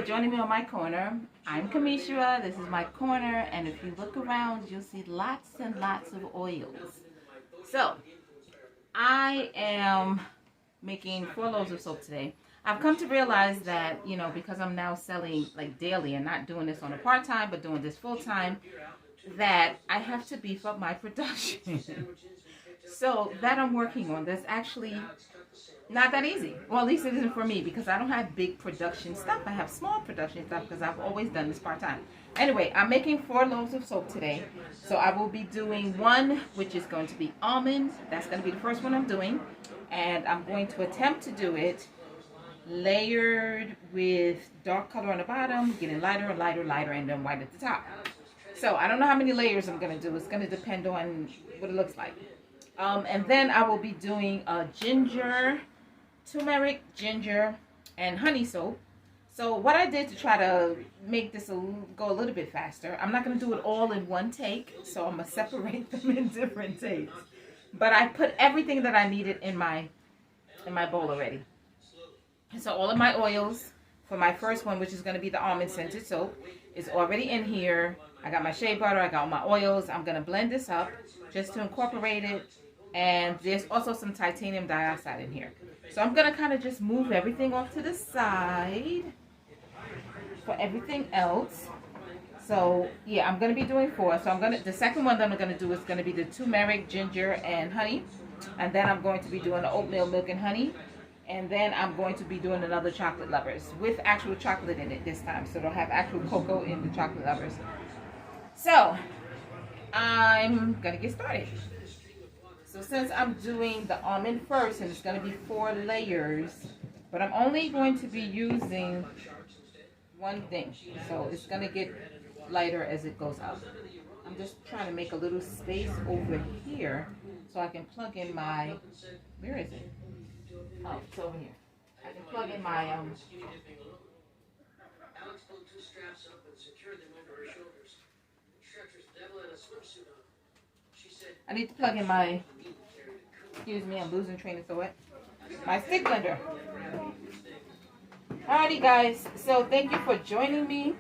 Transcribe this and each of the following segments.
joining me on my corner. I'm Kamishra. This is my corner, and if you look around, you'll see lots and lots of oils. So, I am making 4 loaves of soap today. I've come to realize that, because I'm now selling like daily and not doing this on a part-time, but doing this full-time, that I have to beef up my production. So that I'm working on. That's actually not that easy. Well, at least it isn't for me because I don't have big production stuff. I have small production stuff because I've always done this part-time. Anyway, I'm making 4 loaves of soap today. So I will be doing one, which is going to be almond. That's going to be the first one I'm doing. And I'm going to attempt to do it layered with dark color on the bottom, getting lighter and lighter, lighter, and then white at the top. So I don't know how many layers I'm going to do. It's going to depend on what it looks like. And then I will be doing a turmeric, ginger, and honey soap. So what I did to try to make this go a little bit faster, I'm not going to do it all in one take, so I'm going to separate them in different takes. But I put everything that I needed in my bowl already. So all of my oils for my first one, which is going to be the almond scented soap, is already in here. I got my shea butter, I got all my oils. I'm going to blend this up just to incorporate it. And there's also some titanium dioxide in here. So I'm going to kind of just move everything off to the side for everything else. So yeah, I'm going to be doing 4. So the second one that I'm going to do is going to be the turmeric, ginger, and honey. And then I'm going to be doing the oatmeal milk and honey. And then I'm going to be doing another chocolate lovers with actual chocolate in it this time. So they'll have actual cocoa in the chocolate lovers. So I'm going to get started. So since I'm doing the almond first, and it's going to be 4 layers, but I'm only going to be using one thing. So it's going to get lighter as it goes up. I'm just trying to make a little space over here so I can plug in my, where is it? Oh, it's over here. I can plug in my, I need to plug in my, excuse me, I'm losing train of thought, my stick blender. Alrighty guys, so thank you for joining me.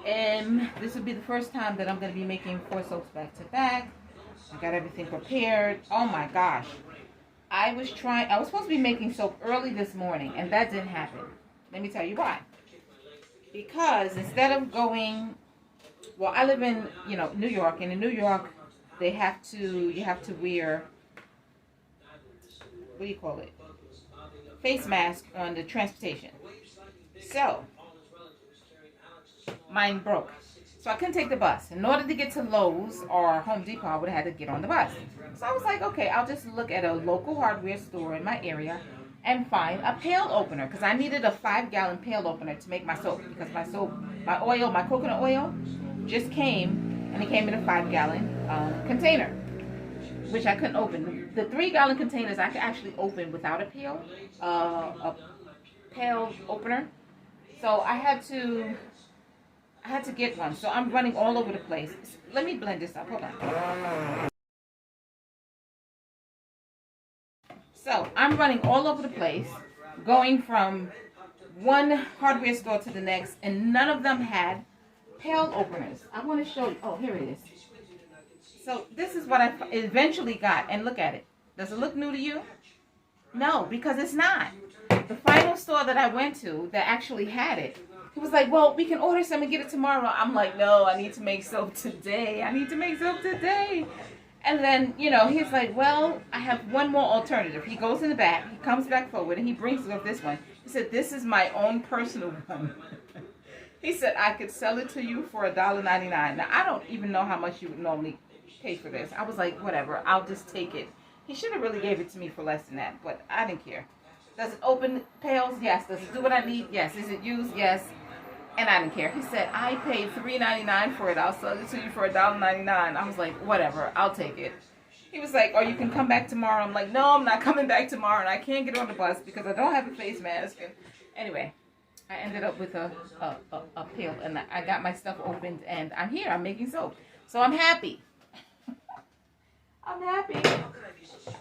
And this will be the first time that I'm going to be making 4 soaps back to back. I got everything prepared. Oh my gosh. I was supposed to be making soap early this morning, and that didn't happen. Let me tell you why. Because instead of going, well, I live in, New York, and in New York, you have to wear, what do you call it? Face mask on the transportation. So, mine broke. So I couldn't take the bus. In order to get to Lowe's or Home Depot, I would have had to get on the bus. So I was like, okay, I'll just look at a local hardware store in my area and find a pail opener. Because I needed a 5-gallon pail opener to make my soap. Because my coconut oil just came, and it came in a 5-gallon container, which I couldn't open. The 3-gallon containers I could actually open without a pail opener. So I had to get one. So I'm running all over the place. Let me blend this up. Hold on. So I'm running all over the place, going from one hardware store to the next, and none of them had pail openers. I want to show you. Oh, here it is. So this is what I eventually got, and look at it. Does it look new to you? No, because it's not. The final store that I went to that actually had it, he was like, well, we can order some and get it tomorrow. I'm like, no, I need to make soap today. And then, he's like, well, I have one more alternative. He goes in the back, he comes back forward, and he brings up this one. He said, this is my own personal one. He said, I could sell it to you for $1.99. Now, I don't even know how much you would normally pay for this. I was like, whatever, I'll just take it. He should have really gave it to me for less than that, but I didn't care. Does it open pails? Yes. Does it do what I need? Yes. Is it used? Yes. And I didn't care. He said, I paid $3.99 for it. I'll sell it to you for $1.99. I was like, whatever, I'll take it. He was like, oh, you can come back tomorrow. I'm like, no, I'm not coming back tomorrow. And I can't get on the bus because I don't have a face mask. And anyway, I ended up with a pill. And I got my stuff opened. And I'm here. I'm making soap. So I'm happy. I'm happy.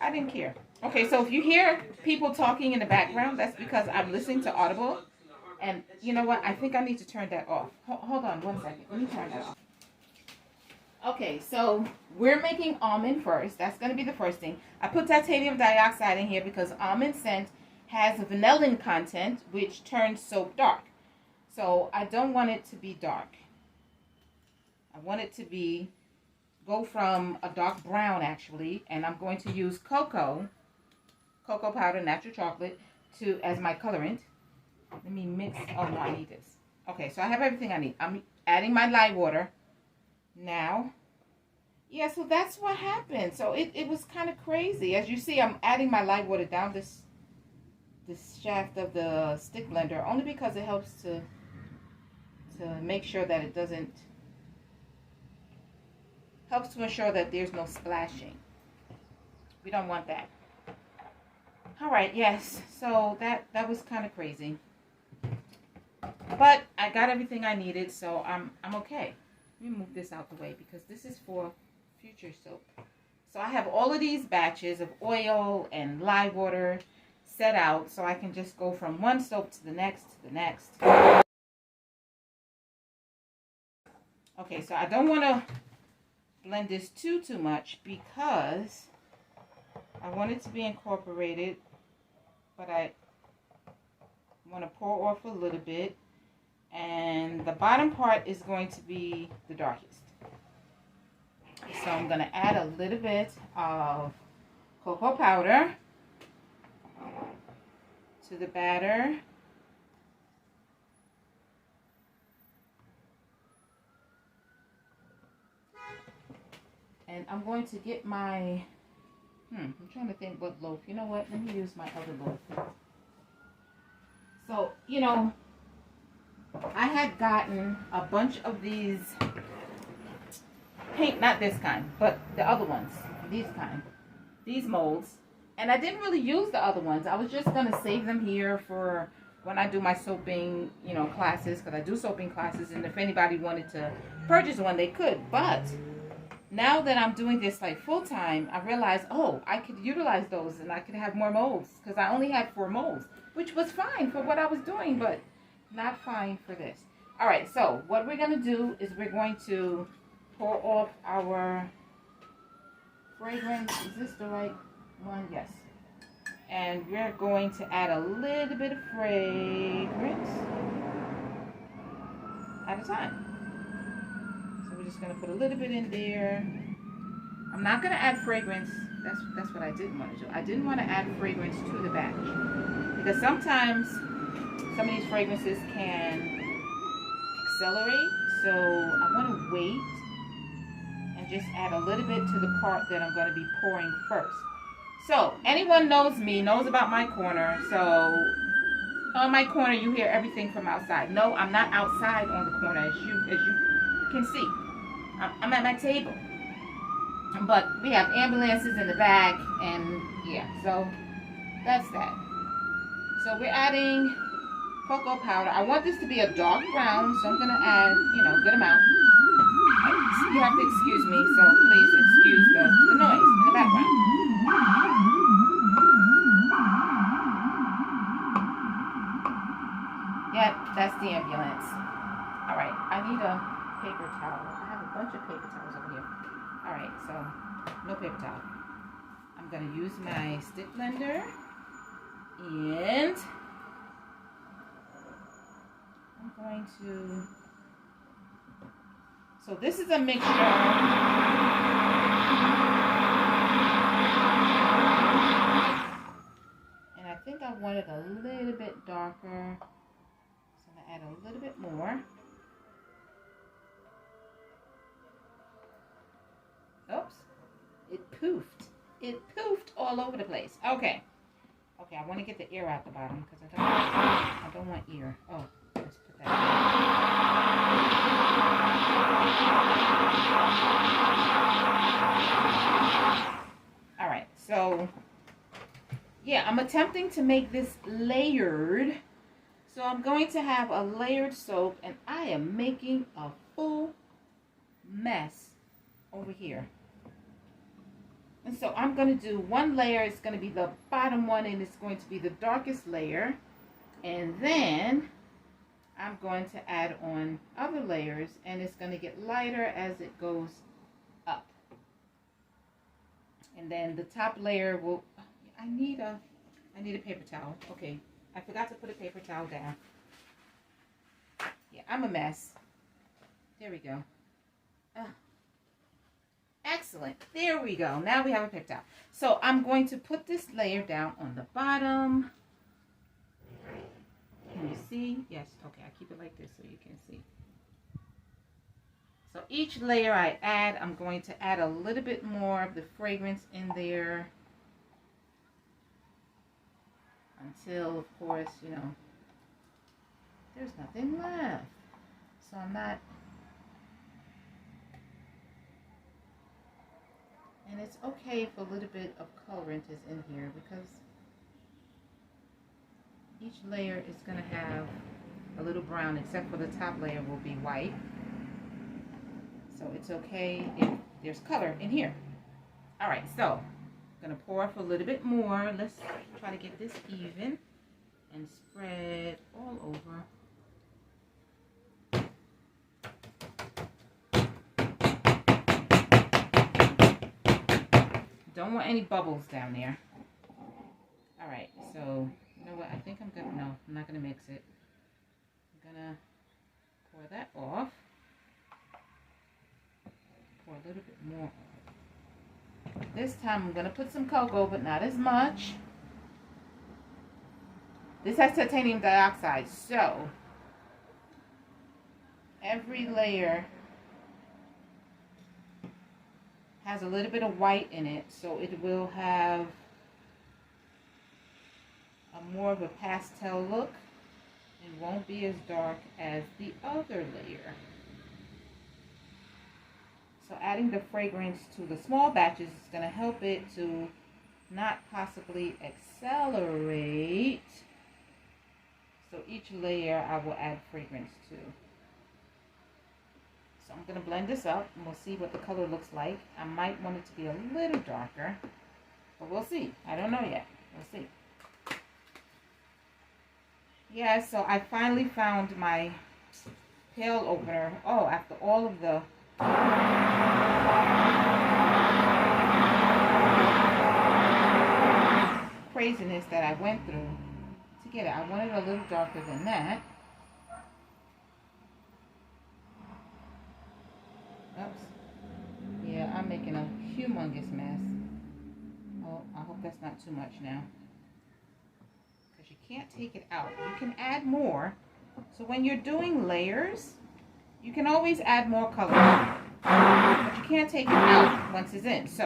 I didn't care. Okay, so if you hear people talking in the background, that's because I'm listening to Audible. And you know what? I think I need to turn that off. Hold on one second. Let me turn that off. Okay, so we're making almond first. That's going to be the first thing. I put titanium dioxide in here because almond scent has a vanillin content, which turns soap dark. So I don't want it to be dark. I want it to go from a dark brown actually, and I'm going to use cocoa powder, natural chocolate, as my colorant. Let me mix. Oh no, I need this. Okay, so I have everything I need. I'm adding my lye water now. Yeah, so that's what happened. So it was kind of crazy. As you see, I'm adding my lye water down this shaft of the stick blender only because it helps to make sure that it doesn't, helps to ensure that there's no splashing. We don't want that. All right, yes. So that was kind of crazy. But I got everything I needed, so I'm okay. Let me move this out the way because this is for future soap. So I have all of these batches of oil and lye water set out so I can just go from one soap to the next to the next. Okay, so I don't want to blend this too much because I want it to be incorporated, but I want to pour off a little bit, and the bottom part is going to be the darkest. So I'm going to add a little bit of cocoa powder to the batter. And I'm going to get my, I'm trying to think what loaf. You know what? Let me use my other loaf. So, you know, I had gotten a bunch of these paint, not this kind, but the other ones, these molds. And I didn't really use the other ones. I was just going to save them here for when I do my soaping, you know, classes, because I do soaping classes, and if anybody wanted to purchase one, they could. But now that I'm doing this like full time, I realized, oh, I could utilize those and I could have more molds because I only had 4 molds, which was fine for what I was doing, but not fine for this. All right, so what we're going to do is we're going to pour off our fragrance. Is this the right one? Yes. And we're going to add a little bit of fragrance at a time. So we're just going to put a little bit in there. I'm not going to add fragrance. That's what I didn't want to do. I didn't want to add fragrance to the batch because sometimes some of these fragrances can accelerate. So I want to wait and just add a little bit to the part that I'm going to be pouring first. So anyone knows me, knows about my corner. So on my corner, you hear everything from outside. No, I'm not outside on the corner, as you can see. I'm at my table. But we have ambulances in the back, and yeah, so that's that. So we're adding cocoa powder. I want this to be a dark brown, so I'm going to add, you know, a good amount. You have to excuse me, so please excuse the noise in the background. Yeah, that's the ambulance. All right, I need a paper towel. I have a bunch of paper towels over here. All right, so no paper towel. I'm going to use my stick blender, and I'm going to, so this is a mixture. And I think I want it a little bit darker. So I'm going to add a little bit more. Oops. It poofed. It poofed all over the place. Okay. Okay, I want to get the air out the bottom because I don't want air. Oh, let's put that. All right. So, yeah, I'm attempting to make this layered. So I'm going to have a layered soap, and I am making a full mess over here. And so I'm going to do one layer. It's going to be the bottom one, and it's going to be the darkest layer. And then I'm going to add on other layers, and it's going to get lighter as it goes up. And then the top layer will, I need a paper towel. Okay, I forgot to put a paper towel down. Yeah, I'm a mess. There we go. Excellent. There we go. Now we have a paper towel. So I'm going to put this layer down on the bottom. Can you see? Yes. Okay, I keep it like this so you can see. So each layer I add, I'm going to add a little bit more of the fragrance in there until, of course, you know, there's nothing left. So I'm not, and it's okay if a little bit of colorant is in here because each layer is going to have a little brown, except for the top layer will be white. So it's okay if there's color in here. All right, so I'm going to pour off a little bit more. Let's try to get this even and spread all over. Don't want any bubbles down there. All right, so you know what? I think I'm gonna, no, I'm not gonna mix it. I'm gonna pour that off. Pour a little bit more off. This time I'm gonna put some cocoa, but not as much. This has titanium dioxide, so every layer has a little bit of white in it, so it will have a more of a pastel look and won't be as dark as the other layer. So adding the fragrance to the small batches is going to help it to not possibly accelerate. So each layer I will add fragrance to. So I'm going to blend this up and we'll see what the color looks like. I might want it to be a little darker, but we'll see. I don't know yet. We'll see. Yeah, so I finally found my pail opener. Oh, after all of the craziness that I went through to get it. I wanted a little darker than that. Oops. Yeah, I'm making a humongous mess. Oh, I hope that's not too much now. Because you can't take it out. You can add more. So when you're doing layers, you can always add more color. But you can't take it out once it's in. So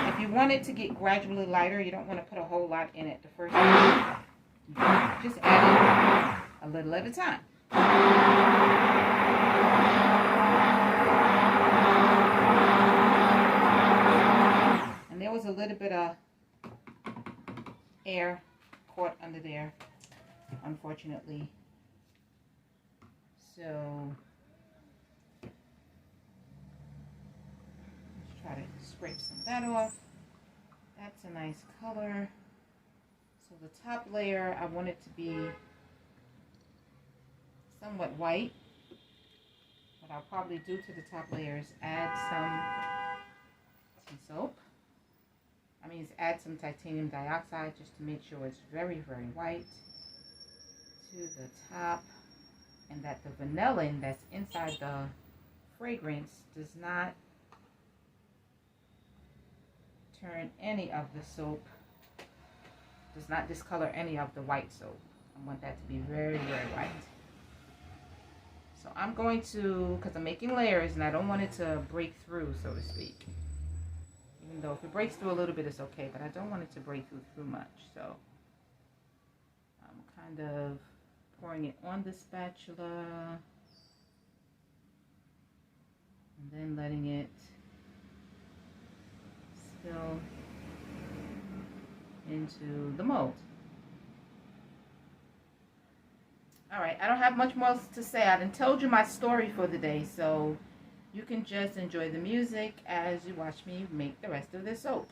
if you want it to get gradually lighter, you don't want to put a whole lot in it the first time. Just add it a little at a time. And there was a little bit of air caught under there, unfortunately. So let's try to scrape some of that off. That's a nice color. So the top layer, I want it to be somewhat white. What I'll probably do to the top layer is add some soap. I mean, add some titanium dioxide just to make sure it's very, very white to the top. And that the vanillin that's inside the fragrance does not turn any of the soap, does not discolor any of the white soap. I want that to be very, very white. So I'm going to, because I'm making layers and I don't want it to break through, so to speak. Even though if it breaks through a little bit, it's okay, but I don't want it to break through much. So I'm kind of pouring it on the spatula and then letting it spill into the mold. Alright, I don't have much more to say. I done told you my story for the day, so you can just enjoy the music as you watch me make the rest of this soap.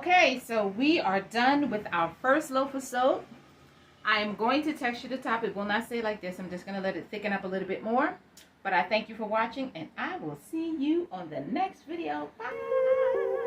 Okay, so we are done with our first loaf of soap. I am going to texture the top. It will not stay like this. I'm just going to let it thicken up a little bit more. But I thank you for watching, and I will see you on the next video. Bye!